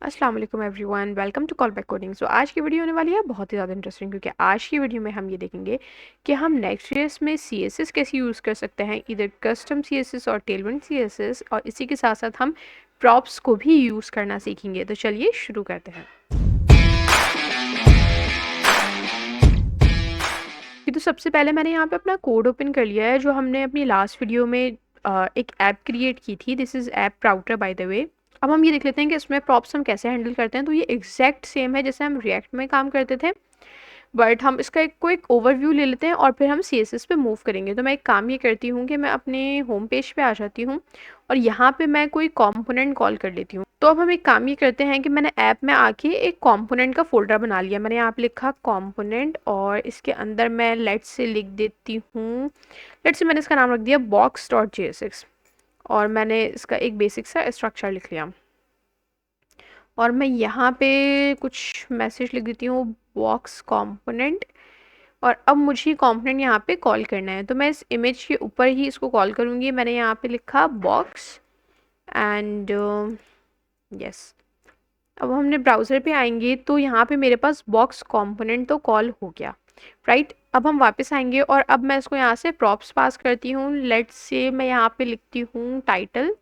अस्सलाम वालेकुम everyone, welcome to call back coding. So आज की वीडियो होने वाली है बहुत ही ज़्यादा इंटरेस्टिंग, क्योंकि आज की वीडियो में हम ये देखेंगे कि हम नेक्स्ट.जेएस में सीएसएस कैसे यूज़ कर सकते हैं, इधर कस्टम सीएसएस और टेलविंड सीएसएस, और इसी के साथ साथ हम प्रॉप्स को भी यूज़ करना सीखेंगे। तो चलिए शुरू करते हैं। तो सबसे पहले मैंने यहाँ पे अपना कोड ओपन कर लिया है जो हमने अपनी लास्ट वीडियो में एक ऐप क्रिएट की थी। This is app router by the way. अब हम ये देख लेते हैं कि इसमें प्रॉप्स हम कैसे हैंडल करते हैं। तो ये एग्जैक्ट सेम है जैसे हम रिएक्ट में काम करते थे, बट हम इसका एक क्विक ओवरव्यू ले लेते हैं और फिर हम सीएसएस पे मूव करेंगे। तो मैं एक काम ये करती हूँ कि मैं अपने होम पेज पे आ जाती हूँ और यहाँ पे मैं कोई कंपोनेंट कॉल कर लेती हूँ। तो अब हम एक काम ये करते हैं कि मैंने ऐप में आके एक कंपोनेंट का फोल्डर बना लिया। मैंने यहाँ पे लिखा कंपोनेंट और इसके अंदर मैं लेट्स से लिख देती हूँ, लेट्स से मैंने इसका नाम रख दिया box.jsx और मैंने इसका एक बेसिक सा स्ट्रक्चर लिख लिया और मैं यहाँ पे कुछ मैसेज लिख देती हूँ बॉक्स कंपोनेंट। और अब मुझे कंपोनेंट यहाँ पे कॉल करना है, तो मैं इस इमेज के ऊपर ही इसको कॉल करूँगी। मैंने यहाँ पे लिखा बॉक्स एंड यस। अब हमने ब्राउज़र पे आएंगे तो यहाँ पे मेरे पास बॉक्स कंपोनेंट तो कॉल हो गया, राइट। अब हम वापस आएंगे और अब मैं इसको यहाँ से प्रॉप्स पास करती हूँ। लेट्स से मैं यहाँ पे लिखती हूँ टाइटल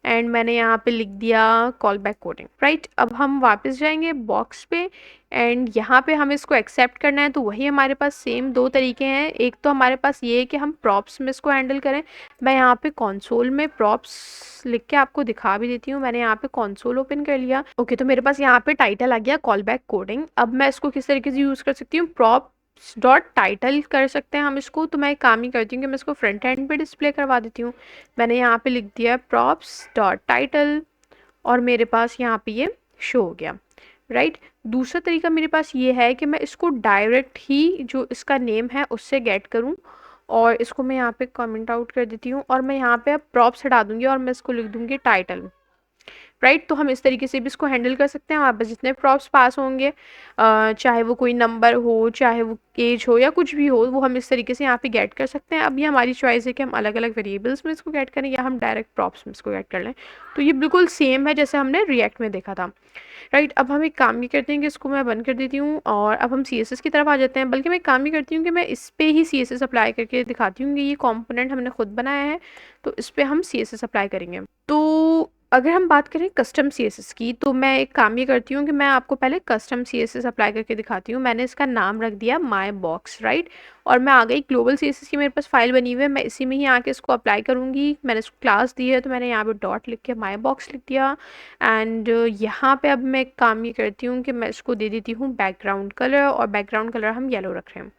एंड मैंने यहाँ पे लिख दिया कॉल बैक कोडिंग, राइट। अब हम वापस जाएंगे बॉक्स पे एंड यहाँ पे हमें इसको एक्सेप्ट करना है। तो वही हमारे पास सेम दो तरीके हैं। एक तो हमारे पास ये है कि हम प्रॉप्स में इसको हैंडल करें। मैं यहाँ पे कंसोल में प्रॉप्स लिख के आपको दिखा भी देती हूँ। मैंने यहाँ पे कंसोल ओपन कर लिया। ओके, तो मेरे पास यहाँ पे टाइटल आ गया कॉल बैक कोडिंग। अब मैं इसको किस तरीके से यूज़ कर सकती हूँ, प्रॉप डॉट टाइटल कर सकते हैं हम इसको। तो मैं एक काम ही करती हूँ कि मैं इसको फ्रंट एंड पे डिस्प्ले करवा देती हूँ। मैंने यहाँ पे लिख दिया प्रॉप्स डॉट टाइटल और मेरे पास यहाँ पे ये शो हो गया, राइट। दूसरा तरीका मेरे पास ये है कि मैं इसको डायरेक्ट ही जो इसका नेम है उससे गेट करूँ और इसको मैं यहाँ पे कमेंट आउट कर देती हूँ और मैं यहाँ पे अब प्रॉप्स हटा दूंगी और मैं इसको लिख दूंगी टाइटल, राइट। तो हम इस तरीके से भी इसको हैंडल कर सकते हैं। हमारे पास जितने प्रॉप्स पास होंगे, चाहे वो कोई नंबर हो, चाहे वो एज हो या कुछ भी हो, वो हम इस तरीके से यहाँ पे गेट कर सकते हैं। अब ये हमारी चॉइस है कि हम अलग अलग वेरिएबल्स में इसको गेट करें या हम डायरेक्ट प्रॉप्स में इसको गेट कर लें। तो ये बिल्कुल सेम है जैसे हमने रिएक्ट में देखा था, राइट। अब हम एक काम ये करते हैं कि इसको मैं बंद कर देती हूँ और अब हम सीएसएस की तरफ आ जाते हैं। बल्कि मैं एक काम ये करती हूँ कि मैं इस पे ही सीएसएस अप्लाई करके दिखाती हूँ कि ये कंपोनेंट हमने खुद बनाया है, तो इस पे हम सीएसएस अप्लाई करेंगे। तो अगर हम बात करें कस्टम सीएसएस की, तो मैं एक काम ये करती हूँ कि मैं आपको पहले कस्टम सीएसएस अप्लाई करके दिखाती हूँ। मैंने इसका नाम रख दिया माई बॉक्स, राइट। और मैं आ गई ग्लोबल सीएसएस की, मेरे पास फाइल बनी हुई है, मैं इसी में ही आके इसको अप्लाई करूँगी। मैंने इसको क्लास दी है तो मैंने यहाँ पे डॉट लिख के माई बॉक्स लिख दिया एंड यहाँ पे अब मैं एक काम ये करती हूँ कि मैं इसको दे देती हूँ बैकग्राउंड कलर और बैकग्राउंड कलर हम येलो रख रहे हैं।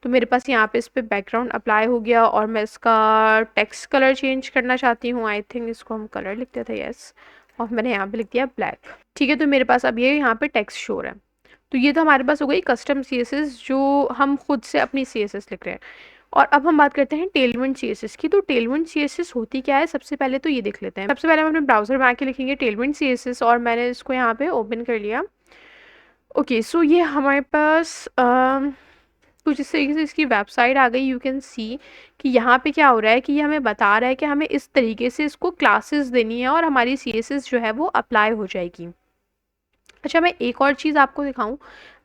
तो मेरे पास यहाँ पे इस पर बैकग्राउंड अप्लाई हो गया और मैं इसका टेक्स्ट कलर चेंज करना चाहती हूँ। आई थिंक इसको हम कलर लिखते थे, यस। और मैंने यहाँ पे लिख दिया ब्लैक, ठीक है। तो मेरे पास अब ये यहाँ पे टेक्स्ट शो है। तो ये तो हमारे पास हो गई कस्टम सीएसएस जो हम खुद से अपनी सीएसएस लिख रहे हैं। और अब हम बात करते हैं टेलविंड सीएसएस की। तो टेलविंड सीएसएस होती क्या है, सबसे पहले तो ये देख लेते हैं। सबसे पहले हम अपने ब्राउजर में आके लिखेंगे टेलविंड सीएसएस और मैंने इसको यहाँ पे ओपन कर लिया। ओके, सो ये हमारे पास कुछ इस तरीके से इसकी वेबसाइट आ गई। यू कैन सी कि यहाँ पे क्या हो रहा है कि ये हमें बता रहा है कि हमें इस तरीके से इसको क्लासेस देनी है और हमारी सीएसएस जो है वो अप्लाई हो जाएगी। अच्छा, मैं एक और चीज़ आपको दिखाऊं।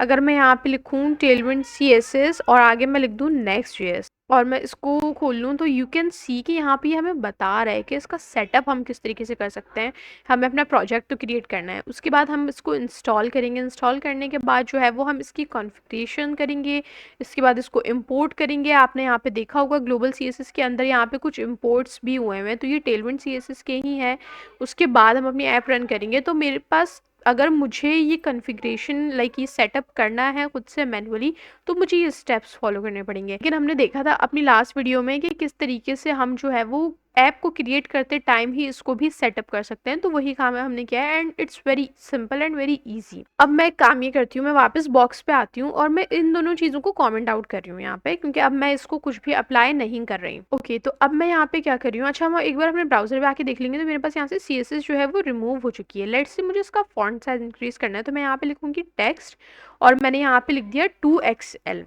अगर मैं यहाँ पे लिखूँ टेलविंड सीएसएस और आगे मैं लिख दूँ नेक्स्ट जेएस और मैं इसको खोल लूँ, तो यू कैन सी कि यहाँ पे हमें बता रहा है कि इसका सेटअप हम किस तरीके से कर सकते हैं। हमें अपना प्रोजेक्ट तो क्रिएट करना है, उसके बाद हम इसको इंस्टॉल करेंगे। इंस्टॉल करने के बाद जो है वो हम इसकी कॉन्फ़िगरेशन करेंगे, इसके बाद इसको इम्पोर्ट करेंगे। आपने यहाँ पे देखा होगा ग्लोबल सीएसएस के अंदर यहाँ पे कुछ इम्पोर्ट्स भी हुए हैं, तो ये टेलविंड सीएसएस के ही हैं। उसके बाद हम अपनी ऐप रन करेंगे। तो मेरे पास अगर मुझे ये कॉन्फ़िगरेशन लाइक ये सेटअप करना है खुद से मैन्युअली, तो मुझे ये स्टेप्स फॉलो करने पड़ेंगे। लेकिन हमने देखा था अपनी लास्ट वीडियो में कि किस तरीके से हम जो है वो ऐप को क्रिएट करते टाइम ही इसको भी सेटअप कर सकते हैं। तो वही काम है हमने किया है and it's very simple and very easy. अब मैं एक काम ये करती हूँ, मैं वापस बॉक्स पे आती हूँ और मैं इन दोनों चीज़ों को कमेंट आउट कर रही हूँ यहाँ पे, क्योंकि अब मैं इसको कुछ भी अप्लाई नहीं कर रही। ओके, तो अब मैं यहाँ पे क्या कर रही हूँ, अच्छा हम एक बार अपने ब्राउजर पे आके देख लेंगे। तो मेरे पास यहाँ से सीएसएस जो है वो रिमूव हो चुकी है। लेट्स से मुझे इसका फॉन्ट साइज इंक्रीज करना है, तो मैं यहाँ पे लिखूंगी टेक्स्ट और मैंने यहाँ पे लिख दिया 2XL।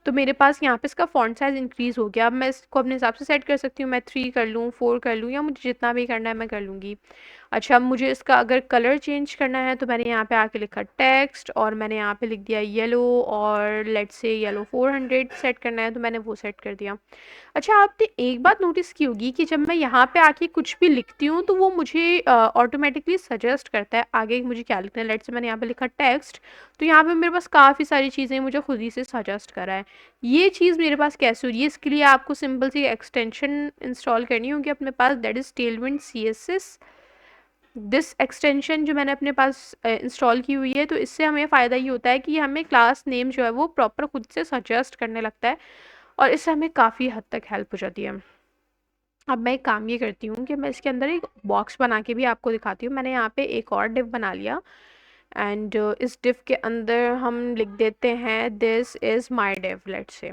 तो मेरे पास यहाँ पे इसका फॉन्ट साइज इंक्रीज हो गया। अब मैं इसको अपने हिसाब से सेट कर सकती हूँ, मैं 3 कर लूँ, 4 कर लूँ या मुझे जितना भी करना है मैं कर लूँगी। अच्छा, अब मुझे इसका अगर कलर चेंज करना है तो मैंने यहाँ पे आके लिखा टेक्स्ट और मैंने यहाँ पे लिख दिया येलो, और लेट्स से येलो 400 सेट करना है तो मैंने वो सेट कर दिया। अच्छा, आपने एक बात नोटिस की होगी कि जब मैं यहाँ पे आके कुछ भी लिखती हूँ तो वो मुझे ऑटोमेटिकली सजेस्ट करता है आगे मुझे क्या लिखना है। लेट्स से मैंने यहाँ पे लिखा टेक्स्ट, तो यहाँ पे मेरे पास काफ़ी सारी चीज़ें मुझे खुद ही से सजेस्ट करा है। ये चीज़ मेरे पास कैसे हो रही है, इसके लिए आपको सिंपल सी एक्सटेंशन इंस्टॉल करनी होगी अपने पास, that is Tailwind CSS। This extension जो मैंने अपने पास इंस्टॉल की हुई है, तो इससे हमें फ़ायदा ये होता है कि हमें क्लास नेम जो है वो प्रॉपर खुद से सजेस्ट करने लगता है, और इससे हमें काफ़ी हद तक हेल्प हो जाती है। अब मैं एक काम ये करती हूँ कि मैं इसके अंदर एक बॉक्स बना के भी आपको दिखाती हूँ। मैंने यहाँ पे एक और डिव बना लिया, एंड इस डिव के अंदर हम लिख देते हैं this is my div, let's say.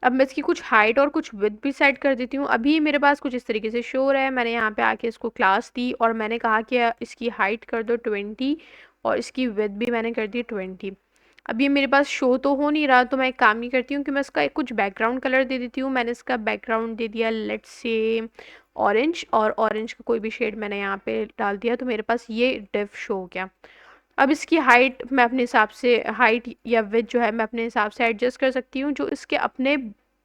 अब मैं इसकी कुछ हाइट और कुछ विड्थ भी सेट कर देती हूँ। अभी मेरे पास कुछ इस तरीके से शो हो रहा है। मैंने यहाँ पे आके इसको क्लास दी और मैंने कहा कि इसकी हाइट कर दो 20 और इसकी विड्थ भी मैंने कर दी 20। अब ये मेरे पास शो तो हो नहीं रहा, तो मैं एक काम ये करती हूँ कि मैं इसका एक कुछ बैकग्राउंड कलर दे देती हूँ। मैंने इसका बैकग्राउंड दे दिया लेट्स से ऑरेंज, और ऑरेंज का कोई भी शेड मैंने यहाँ पे डाल दिया, तो मेरे पास ये डिव शो हो गया। अब इसकी हाइट मैं अपने हिसाब से, हाइट या विड्थ जो है मैं अपने हिसाब से एडजस्ट कर सकती हूँ। जो इसके अपने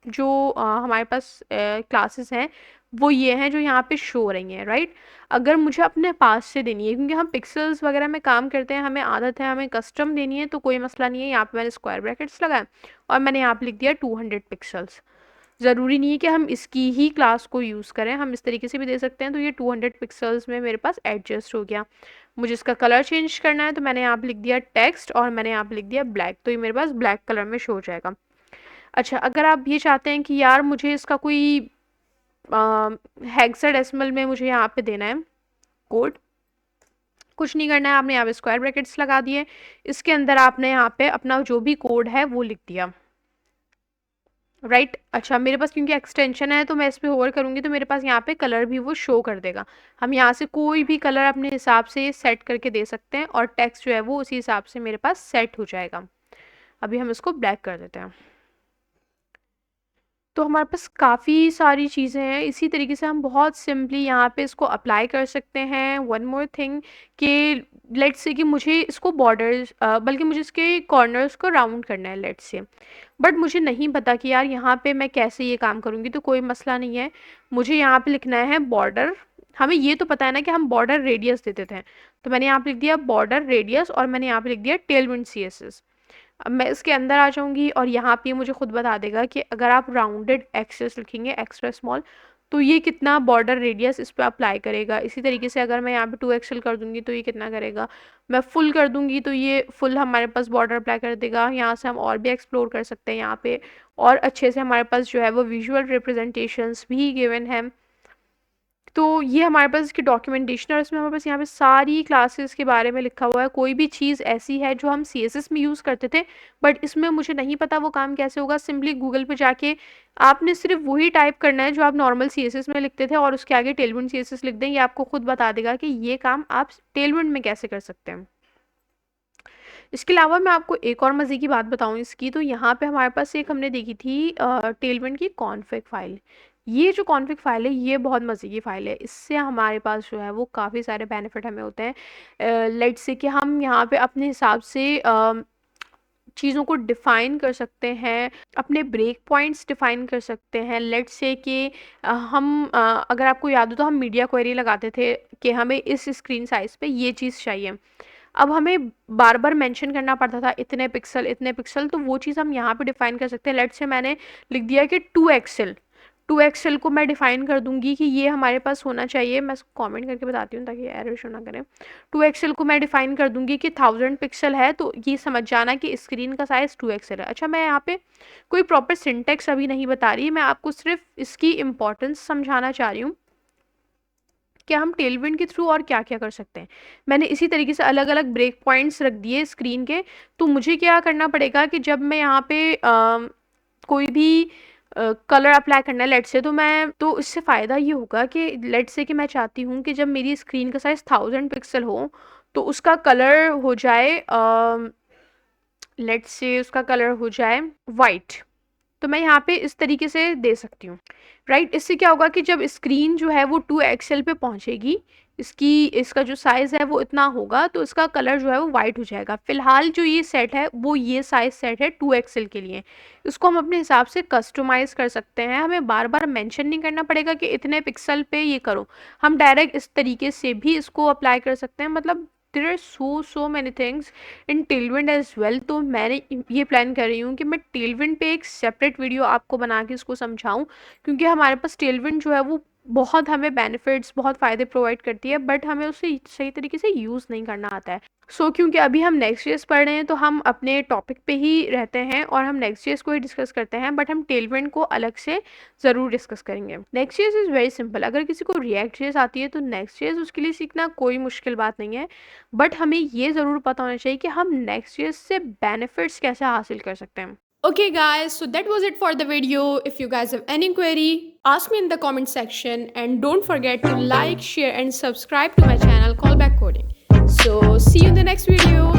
जो हमारे पास क्लासेस हैं वो ये हैं जो यहाँ पे शो हो रही हैं, राइट। अगर मुझे अपने पास से देनी है, क्योंकि हम पिक्सेल्स वगैरह में काम करते हैं, हमें आदत है, हमें कस्टम देनी है, तो कोई मसला नहीं है। यहाँ पे मैंने स्क्वायर ब्रैकेट्स लगाए और मैंने यहाँ पे लिख दिया 200 पिक्सल्स। ज़रूरी नहीं है कि हम इसकी ही क्लास को यूज़ करें, हम इस तरीके से भी दे सकते हैं। तो ये 200 पिक्सल्स में मेरे पास एडजस्ट हो गया। मुझे इसका कलर चेंज करना है तो मैंने यहाँ पे लिख दिया टेक्स्ट और मैंने यहाँ पे लिख दिया ब्लैक, तो ये मेरे पास ब्लैक कलर में शो हो जाएगा। अच्छा, अगर आप ये चाहते हैं कि यार मुझे इसका कोई हेक्साडेसिमल में मुझे यहाँ पे देना है कोड, कुछ नहीं करना है, आपने यहाँ पे स्क्वायर ब्रैकेट्स लगा दिए, इसके अंदर आपने यहाँ पे अपना जो भी कोड है वो लिख दिया, राइट। अच्छा, मेरे पास क्योंकि एक्सटेंशन है तो मैं इस पे होवर करूँगी तो मेरे पास यहाँ पे कलर भी वो शो कर देगा। हम यहाँ से कोई भी कलर अपने हिसाब से सेट करके दे सकते हैं और टेक्स्ट जो है वो उसी हिसाब से मेरे पास सेट हो जाएगा। अभी हम इसको ब्लैक कर देते हैं। तो हमारे पास काफ़ी सारी चीज़ें हैं, इसी तरीके से हम बहुत सिंपली यहाँ पे इसको अप्लाई कर सकते हैं। वन मोर थिंग कि लेट्स से कि मुझे इसको बॉर्डर्स बल्कि मुझे इसके कॉर्नर्स को राउंड करना है लेट्स से, बट मुझे नहीं पता कि यार यहाँ पे मैं कैसे ये काम करूँगी। तो कोई मसला नहीं है, मुझे यहाँ पे लिखना है बॉर्डर। हमें ये तो पता है ना कि हम बॉर्डर रेडियस देते थे, तो मैंने यहाँ पे लिख दिया बॉर्डर रेडियस और मैंने यहाँ पे लिख दिया टेलविंड CSS। अब मैं इसके अंदर आ जाऊँगी और यहाँ पे मुझे खुद बता देगा कि अगर आप राउंडेड एक्सेस लिखेंगे एक्स्ट्रा स्मॉल तो ये कितना बॉर्डर रेडियस इस पर अप्लाई करेगा। इसी तरीके से अगर मैं यहाँ पे 2XL कर दूँगी तो ये कितना करेगा, मैं फुल कर दूँगी तो ये फुल हमारे पास बॉर्डर अप्लाई कर देगा। यहाँ से हम और भी एक्सप्लोर कर सकते हैं, यहाँ पे और अच्छे से हमारे पास जो है वो विजुअल रिप्रेजेंटेशंस भी गिवन है। तो ये हमारे पास इसकी डॉक्यूमेंटेशन और इसमें हमारे पास यहाँ पे सारी क्लासेस के बारे में लिखा हुआ है। कोई भी चीज़ ऐसी है जो हम CSS में यूज़ करते थे बट इसमें मुझे नहीं पता वो काम कैसे होगा, सिंपली गूगल पे जाके आपने सिर्फ वही टाइप करना है जो आप नॉर्मल CSS में लिखते थे और उसके आगे टेलविंड CSS लिख दें। ये आपको खुद बता देगा कि ये काम आप टेलविंड में कैसे कर सकते हैं। इसके अलावा मैं आपको एक और मज़े की बात बताऊँ इसकी, तो यहाँ पे हमारे पास एक हमने देखी थी टेलविंड की कॉन्फ़िग फाइल। ये जो कॉन्फ़िग फाइल है ये बहुत मज़े की फ़ाइल है, इससे हमारे पास जो है वो काफ़ी सारे बेनिफिट हमें होते हैं। लेट्स से कि हम यहाँ पे अपने हिसाब से चीज़ों को डिफ़ाइन कर सकते हैं, अपने ब्रेक पॉइंट्स डिफ़ाइन कर सकते हैं। लेट्स से कि अगर आपको याद हो तो हम मीडिया क्वेरी लगाते थे कि हमें इस स्क्रीन साइज़ पे ये चीज़ चाहिए। अब हमें बार बार मेंशन करना पड़ता था इतने पिक्सल, तो वो चीज़ हम यहाँ पे डिफ़ाइन कर सकते हैं। लेट्स से मैंने लिख दिया कि 2XL को मैं डिफ़ाइन कर दूंगी कि ये हमारे पास होना चाहिए। मैं कमेंट करके बताती हूँ ताकि एरर शो ना करें। 2XL को मैं डिफ़ाइन कर दूंगी कि 1000 पिक्सल है, तो ये समझ जाना कि स्क्रीन का साइज़ 2XL है। अच्छा, मैं यहाँ पे कोई प्रॉपर सिंटेक्स अभी नहीं बता रही, मैं आपको सिर्फ इसकी इम्पोर्टेंस समझाना चाह रही हूँ कि हम टेलविंड के थ्रू और क्या क्या कर सकते हैं। मैंने इसी तरीके से अलग अलग ब्रेक पॉइंट्स रख दिए स्क्रीन के। तो मुझे क्या करना पड़ेगा कि जब मैं यहाँ पे कोई भी कलर अप्लाई करना है लेट्स से, तो इससे फ़ायदा ये होगा कि लेट्स से कि मैं चाहती हूँ कि जब मेरी स्क्रीन का साइज़ 1000 पिक्सल हो तो उसका कलर हो जाए लेट्स से उसका कलर हो जाए वाइट। तो मैं यहाँ पे इस तरीके से दे सकती हूँ, राइट। इससे क्या होगा कि जब स्क्रीन जो है वो 2XL पे पहुँचेगी इसका जो साइज़ है वो इतना होगा, तो इसका कलर जो है वो वाइट हो जाएगा। फ़िलहाल जो ये सेट है वो ये साइज़ सेट है 2XL के लिए। इसको हम अपने हिसाब से कस्टमाइज़ कर सकते हैं, हमें बार-बार मेंशन नहीं करना पड़ेगा कि इतने पिक्सल पे ये करो। हम डायरेक्ट इस तरीके से भी इसको अप्लाई कर सकते हैं, मतलब there are so many things in Tailwind as well. तो मैंने ये प्लान कर रही हूँ कि मैं टेलविंड पे एक सेपरेट वीडियो आपको बना के इसको समझाऊँ, क्योंकि हमारे पास टेलविंड जो है वो बहुत हमें बेनिफिट्स, बहुत फ़ायदे प्रोवाइड करती है, बट हमें उसे सही तरीके से यूज़ नहीं करना आता है। क्योंकि अभी हम नेक्स्ट.जेएस पढ़ रहे हैं, तो हम अपने टॉपिक पे ही रहते हैं और हम नेक्स्ट.जेएस को ही डिस्कस करते हैं, बट हम टेलविंड को अलग से ज़रूर डिस्कस करेंगे। नेक्स्ट.जेएस इज़ वेरी सिंपल। अगर किसी को रिएक्ट.जेएस आती है तो नेक्स्ट.जेएस उसके लिए सीखना कोई मुश्किल बात नहीं है, बट हमें ये ज़रूर पता होना चाहिए कि हम नेक्स्ट.जेएस से बेनिफिट्स कैसे हासिल कर सकते हैं। Okay guys, so that was it for the video. If you guys have any query, ask me in the comment section, and don't forget to like, share and subscribe to my channel Callback Coding. So see you in the next video.